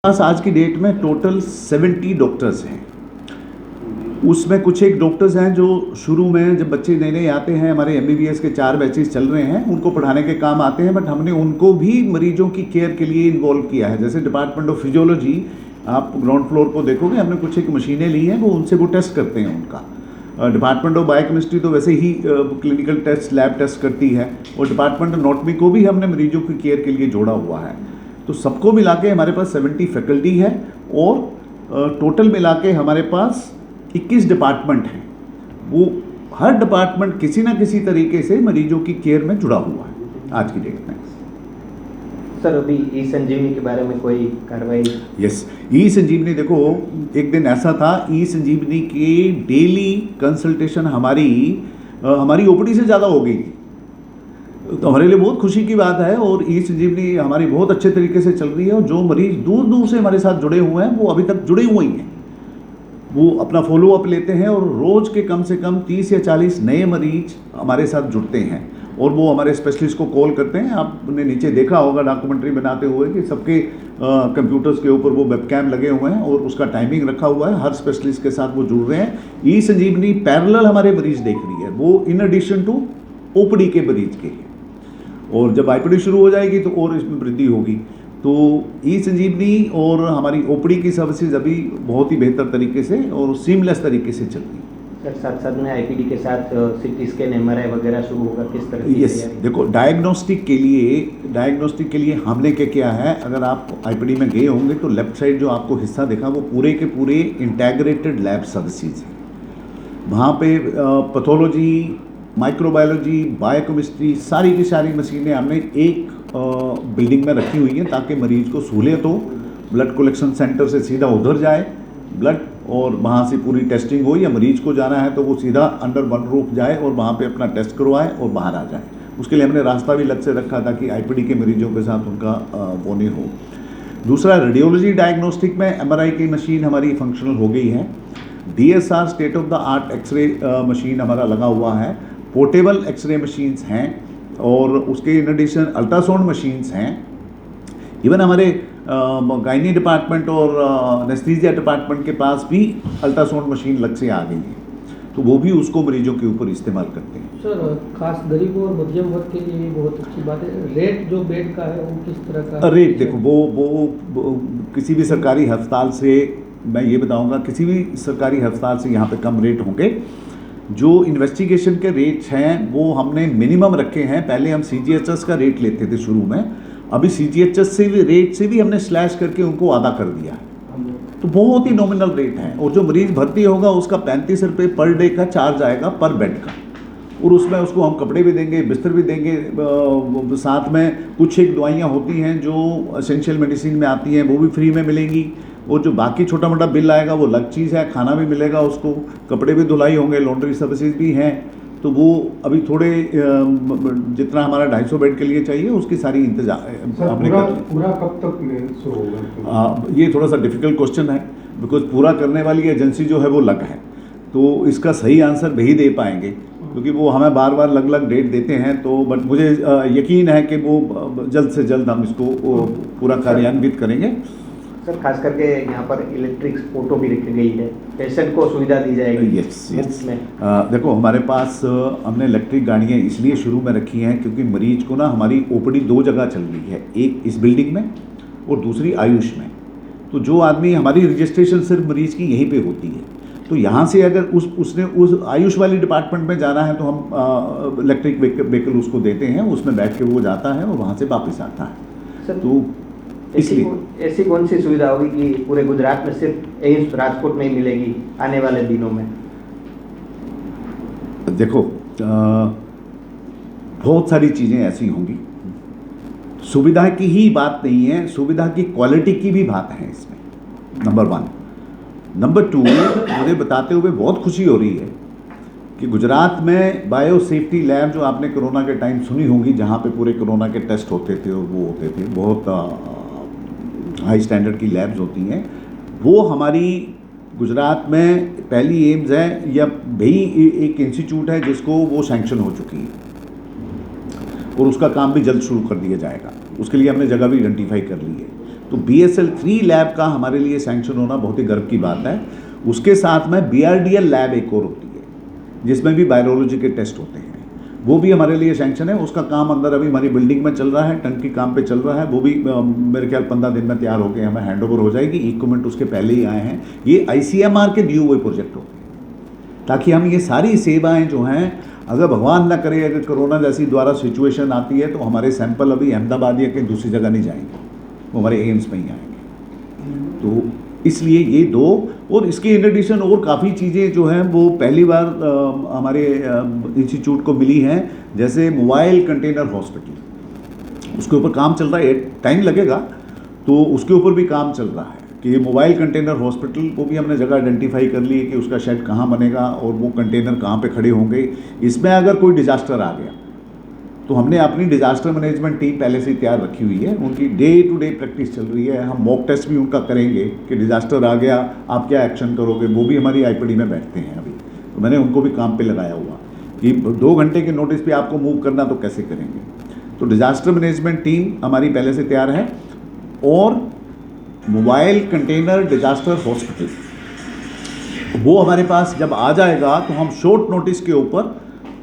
पास आज की डेट में टोटल 70 डॉक्टर्स हैं। उसमें कुछ एक डॉक्टर्स हैं जो शुरू में जब बच्चे नए नए आते हैं, हमारे MBBS के 4 बैचेस चल रहे हैं, उनको पढ़ाने के काम आते हैं, बट हमने उनको भी मरीजों की केयर के लिए इन्वॉल्व किया है। जैसे डिपार्टमेंट ऑफ फिजियोलॉजी, आप ग्राउंड फ्लोर को देखोगे, हमने कुछ एक मशीनें ली हैं, वो उनसे वो टेस्ट करते हैं उनका। डिपार्टमेंट ऑफ बायोकेमिस्ट्री तो वैसे ही क्लिनिकल टेस्ट, लैब टेस्ट करती है, और डिपार्टमेंट ऑफ एनाटॉमी को भी हमने मरीजों की केयर के लिए जोड़ा हुआ है। तो सबको मिला के हमारे पास 70 फैकल्टी है, और टोटल मिला के हमारे पास 21 डिपार्टमेंट हैं। वो हर डिपार्टमेंट किसी ना किसी तरीके से मरीजों की केयर में जुड़ा हुआ है आज की डेट में। सर, अभी ई संजीवनी के बारे में कोई कार्रवाई? यस, ई संजीवनी देखो, एक दिन ऐसा था, ई संजीवनी की डेली कंसल्टेशन हमारी OPD से ज़्यादा हो गई, तो हमारे लिए बहुत खुशी की बात है। और ई संजीवनी हमारी बहुत अच्छे तरीके से चल रही है, और जो मरीज दूर दूर से हमारे साथ जुड़े हुए हैं वो अभी तक जुड़े हुए ही हैं। वो अपना फॉलोअप लेते हैं, और रोज़ के कम से कम 30 या 40 नए मरीज हमारे साथ जुड़ते हैं, और वो हमारे स्पेशलिस्ट को कॉल करते हैं। आपने नीचे देखा होगा डॉक्यूमेंट्री बनाते हुए कि सबके कंप्यूटर्स के ऊपर वो वेबकैम लगे हुए हैं, और उसका टाइमिंग रखा हुआ है। हर स्पेशलिस्ट के साथ वो जुड़ रहे हैं। ई संजीवनी पैरेलल हमारे मरीज देख रही है, वो इन एडिशन टू OPD के मरीज के, और जब IPD शुरू हो जाएगी तो और इसमें वृद्धि होगी। तो ई संजीवनी और हमारी OPD की सर्विसेज अभी बहुत ही बेहतर तरीके से और सीमलेस तरीके से चल रही है। सर, साथ साथ में IPD के साथ CT स्कैन, MRI वगैरह शुरू होगा, किस तरह की? यस, देखो, डायग्नोस्टिक के लिए हमने क्या किया है, अगर आप IPD में गए होंगे तो लेफ्ट साइड जो आपको हिस्सा दिखा, वो पूरे के पूरे इंटेग्रेटेड लैब सर्विसेज हैं। वहाँ पे पैथोलॉजी, माइक्रोबायोलॉजी, बायोकेमिस्ट्री, सारी की सारी मशीनें हमने एक बिल्डिंग में रखी हुई हैं, ताकि मरीज को सहूलियत हो। ब्लड कलेक्शन सेंटर से सीधा उधर जाए ब्लड, और वहाँ से पूरी टेस्टिंग हो, या मरीज को जाना है तो वो सीधा अंडर वन रूफ जाए और वहाँ पे अपना टेस्ट करवाए और बाहर आ जाए। उसके लिए हमने रास्ता भी अलग से रखा ताकि IPD के मरीजों के साथ उनका वो नहीं हो। दूसरा, रेडियोलॉजी डायग्नोस्टिक में MRI की मशीन हमारी फंक्शनल हो गई है। DSR state of the art x-ray machine हमारा लगा हुआ है। पोर्टेबल एक्सरे मशीन्स हैं, और उसके इन एडिशन अल्ट्रासाउंड मशीन्स हैं। इवन हमारे गायनी डिपार्टमेंट और एनेस्थीसिया डिपार्टमेंट के पास भी अल्ट्रासाउंड मशीन अलग से आ गई है, तो वो भी उसको मरीजों के ऊपर इस्तेमाल करते हैं। सर, खास गरीब और मध्यम वर्ग के लिए बहुत अच्छी बात है। रेट जो बेड का है वो किस तरह का? रेट देखो, वो किसी भी सरकारी अस्पताल से, मैं ये बताऊंगा, किसी भी सरकारी अस्पताल से यहाँ पे कम रेट होंगे। जो इन्वेस्टिगेशन के रेट्स हैं वो हमने मिनिमम रखे हैं। पहले हम CGHS का रेट लेते थे शुरू में, अभी CGHS से भी रेट से भी हमने स्लैश करके उनको आधा कर दिया है, तो बहुत ही नॉमिनल रेट है। और जो मरीज भर्ती होगा उसका 35 रुपये पर डे का चार्ज आएगा पर बेड का, और उसमें उसको हम कपड़े भी देंगे, बिस्तर भी देंगे, साथ में कुछ एक दवाइयाँ होती हैं जो एसेंशियल मेडिसिन में आती हैं, वो भी फ्री में मिलेंगी। और जो बाकी छोटा मोटा बिल आएगा वो अलग चीज़ है, खाना भी मिलेगा उसको, कपड़े भी धुलाई होंगे, लॉन्ड्री सर्विसेज भी हैं। तो वो अभी थोड़े जितना हमारा 250 बेड के लिए चाहिए उसकी सारी इंतजाम हमने कर लिया। पूरा कब तक शुरू होगा? ये थोड़ा सा डिफ़िकल्ट क्वेश्चन है, बिकॉज पूरा करने वाली एजेंसी जो है वो अलग है, तो इसका सही आंसर वही दे पाएंगे, क्योंकि वो हमें बार बार अलग अलग डेट देते हैं। तो बट मुझे यकीन है कि वो जल्द से जल्द हम इसको पूरा कार्यान्वित करेंगे। सर, खास करके यहाँ पर इलेक्ट्रिक ऑटो भी रखी गई है, पेशेंट को सुविधा दी जाएगी? यस। देखो, हमारे पास हमने इलेक्ट्रिक गाड़ियाँ इसलिए शुरू में रखी हैं क्योंकि मरीज को ना, हमारी OPD 2 जगह चल रही है, एक इस बिल्डिंग में और दूसरी आयुष में। तो जो आदमी, हमारी रजिस्ट्रेशन सिर्फ मरीज की यहीं पे होती है, तो यहाँ से अगर उसने उस आयुष वाली डिपार्टमेंट में जाना है तो हम इलेक्ट्रिक व्हीकल उसको देते हैं, उसमें बैठ के वो जाता है और वहाँ से वापस आता है। सर, तो इसलिए ऐसी कौन सी सुविधा होगी कि पूरे गुजरात में सिर्फ एम्स राजकोट में ही मिलेगी आने वाले दिनों में? देखो, बहुत सारी चीज़ें ऐसी होंगी। सुविधा की ही बात नहीं है, सुविधा की क्वालिटी की भी बात है इसमें, नंबर 1। नंबर 2, मुझे बताते हुए बहुत खुशी हो रही है कि गुजरात में बायो सेफ्टी लैब, जो आपने कोरोना के टाइम सुनी होंगी, जहाँ पे पूरे कोरोना के टेस्ट होते थे और वो होते थे, बहुत हाई स्टैंडर्ड की लैब्स होती हैं, वो हमारी गुजरात में पहली एम्स है, या भाई एक इंस्टीट्यूट है जिसको वो सैंक्शन हो चुकी है, और उसका काम भी जल्द शुरू कर दिया जाएगा। उसके लिए हमने जगह भी आइडेंटिफाई कर ली है। तो तो BSL-3 लैब का हमारे लिए सैंक्शन होना बहुत ही गर्व की बात है। उसके साथ में BRDL लैब एक और होती है, जिसमें भी वायरोलॉजी के टेस्ट होते हैं, वो भी हमारे लिए सैंक्शन है। उसका काम अंदर अभी हमारी बिल्डिंग में चल रहा है, टंकी काम पे चल रहा है, वो भी मेरे ख्याल 15 दिन में तैयार होकर हमें हैंडओवर हो जाएगी। इक्विपमेंट उसके पहले ही आए हैं। ये ICMR के दिए हुए प्रोजेक्ट होते हैं, ताकि हम ये सारी सेवाएं जो हैं, अगर भगवान ना करे अगर कोरोना जैसी द्वारा सिचुएशन आती है, तो हमारे सैंपल अभी अहमदाबाद या कहीं दूसरी जगह नहीं जाएंगे, वो हमारे एम्स में ही आएंगे। तो इसलिए ये दो, और इसके इन एडिशन और काफ़ी चीज़ें जो हैं वो पहली बार हमारे इंस्टीट्यूट को मिली हैं, जैसे मोबाइल कंटेनर हॉस्पिटल, उसके ऊपर काम चल रहा है। टाइम लगेगा, तो उसके ऊपर भी काम चल रहा है कि ये मोबाइल कंटेनर हॉस्पिटल को भी हमने जगह आइडेंटिफाई कर ली है कि उसका शेड कहाँ बनेगा और वो कंटेनर कहाँ पे खड़े होंगे। इसमें अगर कोई डिजास्टर आ गया तो हमने अपनी डिजास्टर मैनेजमेंट टीम पहले से तैयार रखी हुई है, उनकी डे टू डे प्रैक्टिस चल रही है। हम मॉक टेस्ट भी उनका करेंगे कि डिजास्टर आ गया आप क्या एक्शन करोगे, वो भी हमारी IPD में बैठते हैं अभी। तो मैंने उनको भी काम पे लगाया हुआ कि 2 घंटे के नोटिस पे आपको मूव करना तो कैसे करेंगे। तो डिजास्टर मैनेजमेंट टीम हमारी पहले से तैयार है, और मोबाइल कंटेनर डिजास्टर हॉस्पिटल वो हमारे पास जब आ जाएगा तो हम शॉर्ट नोटिस के ऊपर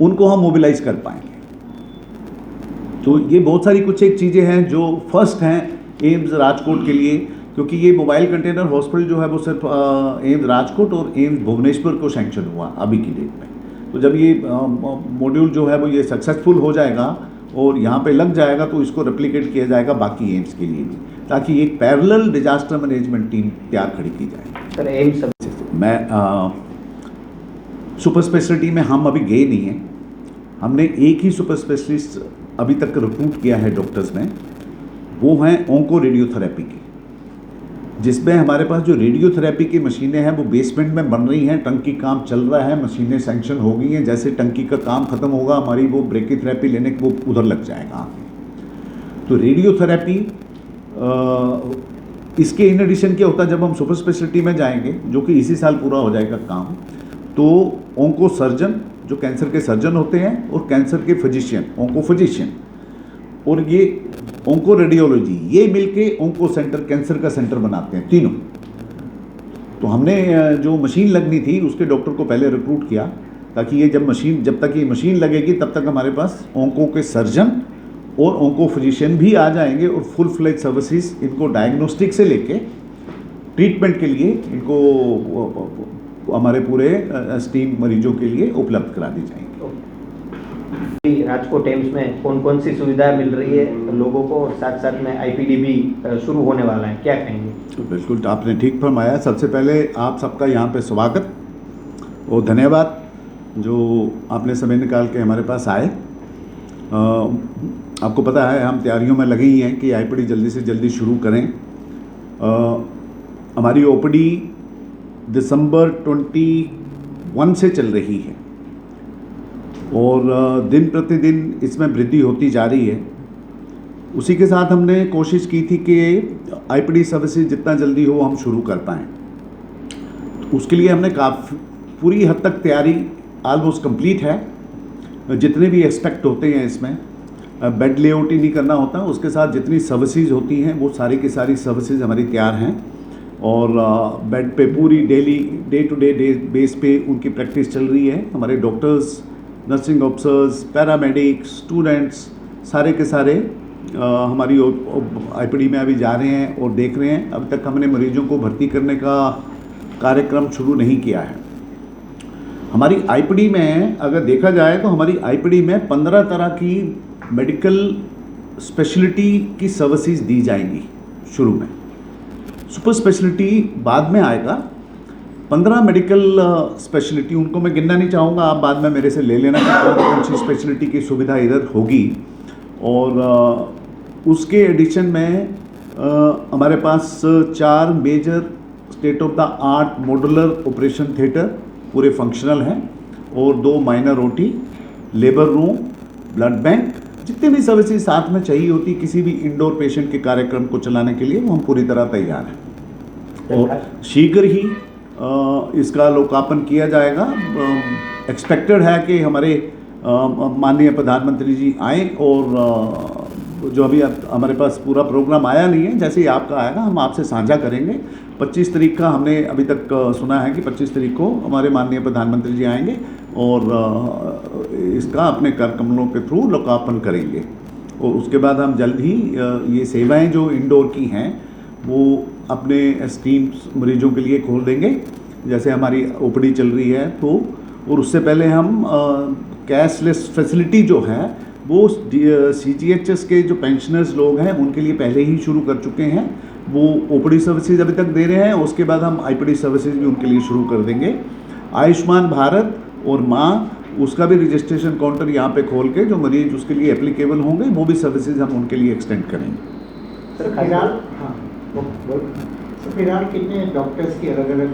उनको हम मोबिलाइज कर पाएंगे। तो ये बहुत सारी कुछ एक चीज़ें हैं जो फर्स्ट हैं एम्स राजकोट के लिए, क्योंकि ये मोबाइल कंटेनर हॉस्पिटल जो है वो सिर्फ एम्स राजकोट और एम्स भुवनेश्वर को सैंक्शन हुआ अभी की डेट में। तो जब ये मॉड्यूल जो है वो ये सक्सेसफुल हो जाएगा और यहाँ पे लग जाएगा, तो इसको रेप्लिकेट किया जाएगा बाकी एम्स के लिए भी, ताकि एक पैरेलल डिजास्टर मैनेजमेंट टीम तैयार खड़ी की जाए। सर एम्स मैं सुपर स्पेशलिटी में हम अभी गए नहीं हैं। हमने एक ही सुपर स्पेशलिस्ट अभी तक रिक्रूट किया है डॉक्टर्स में, वो हैं ऑन्को रेडियोथेरेपी की, जिसमें हमारे पास जो रेडियोथेरेपी की मशीनें हैं वो बेसमेंट में बन रही हैं, टंकी काम चल रहा है, मशीनें सैंक्शन हो गई हैं। जैसे टंकी का काम खत्म होगा हमारी वो ब्रेकीथेरेपी लेने वो उधर लग जाएगा। तो रेडियोथेरेपी इसके इन एडिशन क्या होता है, जब हम सुपर स्पेशलिटी में जाएंगे जो कि इसी साल पूरा हो जाएगा काम, तो ऑन्को सर्जन जो कैंसर के सर्जन होते हैं और कैंसर के फिजिशियन ऑन्को फिजिशियन और ये ऑन्को रेडियोलॉजी, ये मिलके ऑन्को सेंटर कैंसर का सेंटर बनाते हैं तीनों। तो हमने जो मशीन लगनी थी उसके डॉक्टर को पहले रिक्रूट किया, ताकि ये जब तक ये मशीन लगेगी तब तक हमारे पास ऑन्को के सर्जन और ऑन्को फिजिशियन भी आ जाएंगे और फुल फ्लेज सर्विसेज इनको डायग्नोस्टिक से लेके ट्रीटमेंट के लिए इनको हमारे पूरे स्टीम मरीजों के लिए उपलब्ध करा दी जाएंगी। राजकोट एम्स में कौन कौन सी सुविधाएं मिल रही है लोगों को, और साथ साथ में IPD भी शुरू होने वाला है, क्या कहेंगे? तो बिल्कुल आपने ठीक फरमाया। सबसे पहले आप सबका यहाँ पे स्वागत और धन्यवाद जो आपने समय निकाल के हमारे पास आए। आपको पता है हम तैयारियों में लगे ही हैं कि IPD जल्दी से जल्दी शुरू करें। हमारी OPD दिसंबर 21 से चल रही है और दिन प्रतिदिन इसमें वृद्धि होती जा रही है। उसी के साथ हमने कोशिश की थी कि IPD सर्विसेज जितना जल्दी हो हम शुरू कर पाएँ। तो उसके लिए हमने काफ़ी पूरी हद तक तैयारी ऑलमोस्ट कंप्लीट है। जितने भी एक्सपेक्ट होते हैं इसमें बेड लेआउट ही नहीं करना होता, उसके साथ जितनी सर्विसेज होती हैं वो सारी की सारी सर्विसेज हमारी तैयार हैं और बेड पे पूरी डे टू डे बेस पे उनकी प्रैक्टिस चल रही है। हमारे doctors, nursing officers, paramedics, students सारे के सारे हमारी IPD में अभी जा रहे हैं और देख रहे हैं। अभी तक हमने मरीजों को भर्ती करने का कार्यक्रम शुरू नहीं किया है। हमारी IPD में अगर देखा जाए तो हमारी IPD में 15 तरह की मेडिकल स्पेशलिटी की सर्विसेज दी जाएंगी शुरू में। सुपर स्पेशलिटी बाद में आएगा। 15 मेडिकल स्पेशलिटी, उनको मैं गिनना नहीं चाहूँगा, आप बाद में मेरे से ले लेना कि कौन सी स्पेशलिटी की सुविधा इधर होगी। और उसके एडिशन में हमारे पास 4 major state of the art modular operation theatre पूरे फंक्शनल हैं और 2 minor OT, labour room, blood bank, जितने भी सर्विसेज साथ में चाहिए होती किसी भी इंडोर पेशेंट के कार्यक्रम को चलाने के लिए वो हम पूरी तरह तैयार हैं। और शीघ्र ही इसका लोकार्पण किया जाएगा। एक्सपेक्टेड है कि हमारे माननीय प्रधानमंत्री जी आए और जो अभी हमारे पास पूरा प्रोग्राम आया नहीं है, जैसे ही आपका आएगा हम आपसे साझा करेंगे। 25 तारीख का हमने अभी तक सुना है कि 25 तारीख को हमारे माननीय प्रधानमंत्री जी आएंगे और इसका अपने कर कमलों के थ्रू लोकार्पण करेंगे। और उसके बाद हम जल्द ही ये सेवाएं जो इंडोर की हैं वो अपने एस्टीम मरीजों के लिए खोल देंगे, जैसे हमारी ओपीडी चल रही है तो। और उससे पहले हम कैशलेस फैसिलिटी जो है वो CGHS के जो पेंशनर्स लोग हैं उनके लिए पहले ही शुरू कर चुके हैं। वो ओपीडी सर्विसेज अभी तक दे रहे हैं, उसके बाद हम IPD सर्विसेज भी उनके लिए शुरू कर देंगे। आयुष्मान भारत और माँ उसका भी रजिस्ट्रेशन काउंटर यहाँ पे खोल के जो मरीज उसके लिए एप्लीकेबल होंगे वो भी सर्विसेज हम उनके लिए एक्सटेंड करेंगे। सर फिलहाल हाँ सर फिलहाल कितने डॉक्टर्स की अलग अलग